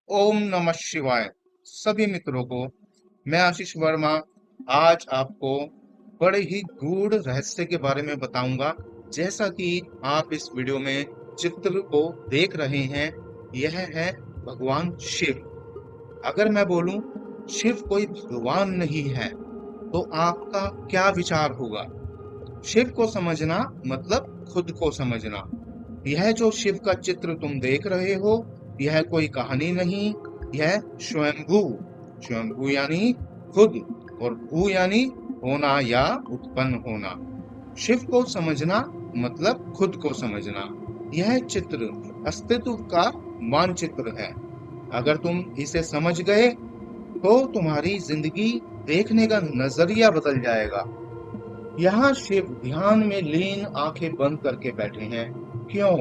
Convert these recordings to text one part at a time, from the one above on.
ओम नमः शिवाय। सभी मित्रों को मैं आशीष वर्मा आज आपको बड़े ही गूढ़ रहस्य के बारे में बताऊंगा। जैसा कि आप इस वीडियो में चित्र को देख रहे हैं, यह है भगवान शिव। अगर मैं बोलूं शिव कोई भगवान नहीं है तो आपका क्या विचार होगा? शिव को समझना मतलब खुद को समझना। यह जो शिव का चित्र तुम देख रहे हो, यह कोई कहानी नहीं, यह स्वयंभू। स्वयंभू यानी खुद, और भू यानी होना या उत्पन्न होना। शिव को समझना मतलब खुद को समझना। यह चित्र अस्तित्व का मानचित्र है। अगर तुम इसे समझ गए तो तुम्हारी जिंदगी देखने का नजरिया बदल जाएगा। यहाँ शिव ध्यान में लीन आंखें बंद करके बैठे हैं। क्यों?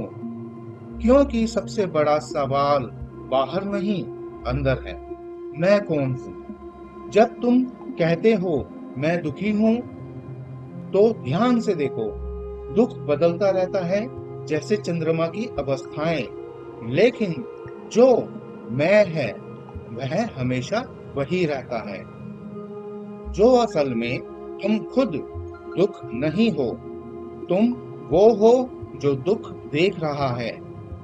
क्योंकि सबसे बड़ा सवाल बाहर नहीं, अंदर है। मैं कौन हूं? जब तुम कहते हो मैं दुखी हूं, तो ध्यान से देखो। दुख बदलता रहता है जैसे चंद्रमा की अवस्थाएं, लेकिन जो मैं है वह हमेशा वही रहता है। जो असल में तुम खुद दुख नहीं हो, तुम वो हो जो दुख देख रहा है।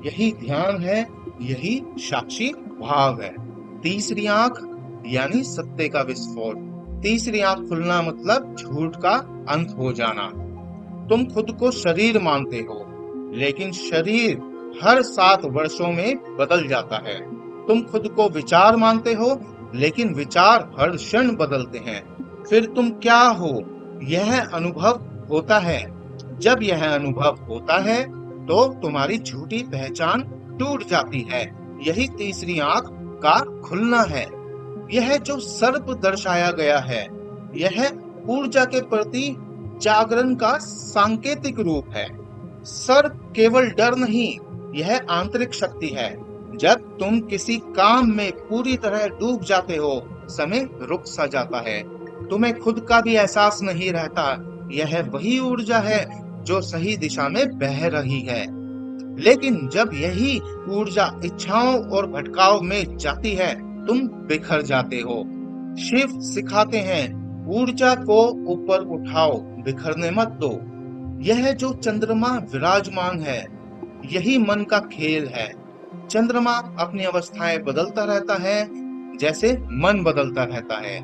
यही ध्यान है, यही साक्षी भाव है। तीसरी आंख यानी सत्य का विस्फोट। तीसरी आंख खुलना मतलब झूठ का अंत हो जाना। तुम खुद को शरीर मानते हो, लेकिन शरीर हर 7 वर्षों में बदल जाता है। तुम खुद को विचार मानते हो, लेकिन विचार हर क्षण बदलते हैं। फिर तुम क्या हो? यह अनुभव होता है। जब यह अनुभव होता है तो तुम्हारी झूठी पहचान टूट जाती है। यही तीसरी आंख का खुलना है। यह जो सर्प दर्शाया गया है, यह ऊर्जा के प्रति जागरण का सांकेतिक रूप है। सर्प केवल डर नहीं, यह आंतरिक शक्ति है। जब तुम किसी काम में पूरी तरह डूब जाते हो, समय रुक सा जाता है। तुम्हें खुद का भी एहसास नहीं रहता। यह वही ऊर्जा है जो सही दिशा में बह रही है। लेकिन जब यही ऊर्जा इच्छाओं और भटकाव में जाती है, तुम बिखर जाते हो। शिव सिखाते हैं, ऊर्जा को ऊपर उठाओ, बिखरने मत दो। यह जो चंद्रमा विराजमान है, यही मन का खेल है। चंद्रमा अपनी अवस्थाएं बदलता रहता है, जैसे मन बदलता रहता है।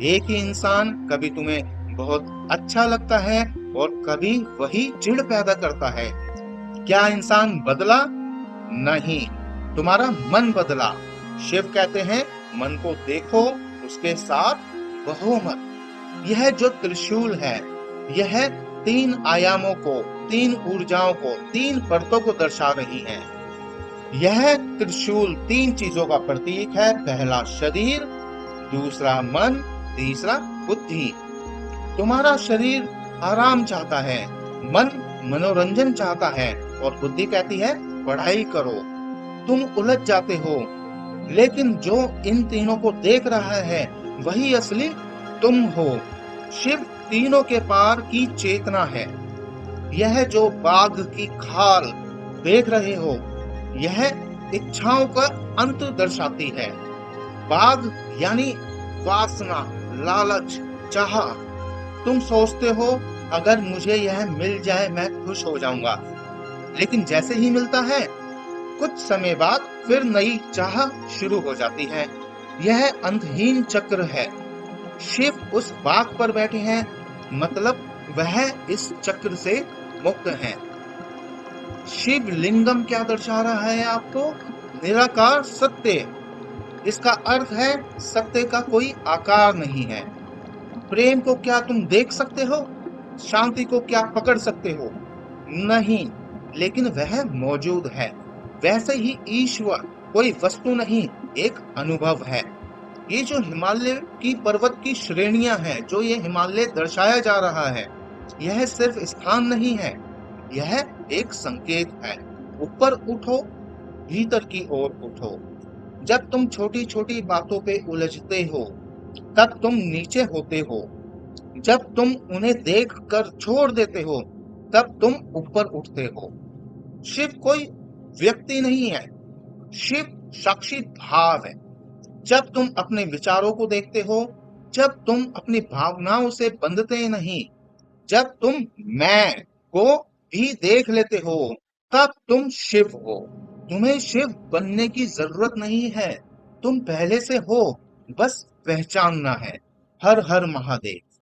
एक ही इंसान कभी तुम्हें बहुत अच्छा लगता है और कभी वही चिढ़ पैदा करता है। क्या इंसान बदला? नहीं, तुम्हारा मन बदला। शिव कहते हैं मन को देखो, उसके साथ बहो मत। यह जो त्रिशूल है, यह 3 आयामों को, 3 ऊर्जाओं को, 3 परतों को दर्शा रही है। यह त्रिशूल 3 चीजों का प्रतीक है। पहला शरीर, दूसरा मन, तीसरा बुद्धि। तुम्हारा शरीर आराम चाहता है, मन मनोरंजन चाहता है, और बुद्धि कहती है पढ़ाई करो। तुम उलझ जाते हो, लेकिन जो इन तीनों को देख रहा है वही असली तुम हो। शिव तीनों के पार की चेतना है। यह जो बाघ की खाल देख रहे हो, यह इच्छाओं का अंत दर्शाती है। बाघ यानी वासना, लालच, चाह। तुम सोचते हो अगर मुझे यह मिल जाए मैं खुश हो जाऊंगा, लेकिन जैसे ही मिलता है कुछ समय बाद फिर नई चाह शुरू हो जाती है। यह अंतहीन चक्र है। शिव उस बाघ पर बैठे हैं, मतलब वह इस चक्र से मुक्त है। शिव लिंगम क्या दर्शा रहा है आपको? निराकार सत्य। इसका अर्थ है सत्य का कोई आकार नहीं है। प्रेम को क्या तुम देख सकते हो? शांति को क्या पकड़ सकते हो? नहीं, लेकिन वह मौजूद है। वैसे ही ईश्वर कोई वस्तु नहीं, एक अनुभव है। ये जो हिमालय की पर्वत की श्रेणियां हैं, जो ये हिमालय दर्शाया जा रहा है, यह सिर्फ स्थान नहीं है, यह एक संकेत है। ऊपर उठो, भीतर की ओर उठो। जब तुम छोटी छोटी बातों पे उलझते हो, तब तुम नीचे होते हो। जब तुम उन्हें देख कर छोड़ देते हो, तब तुम ऊपर उठते हो। शिव कोई व्यक्ति नहीं है, शिव साक्षी भाव है। जब तुम अपने विचारों को देखते हो, जब तुम अपनी भावनाओं से बंधते नहीं, जब तुम मैं को भी देख लेते हो, तब तुम शिव हो। तुम्हें शिव बनने की जरूरत नहीं है, तुम पहले से हो, बस पहचानना है। हर हर महादेव।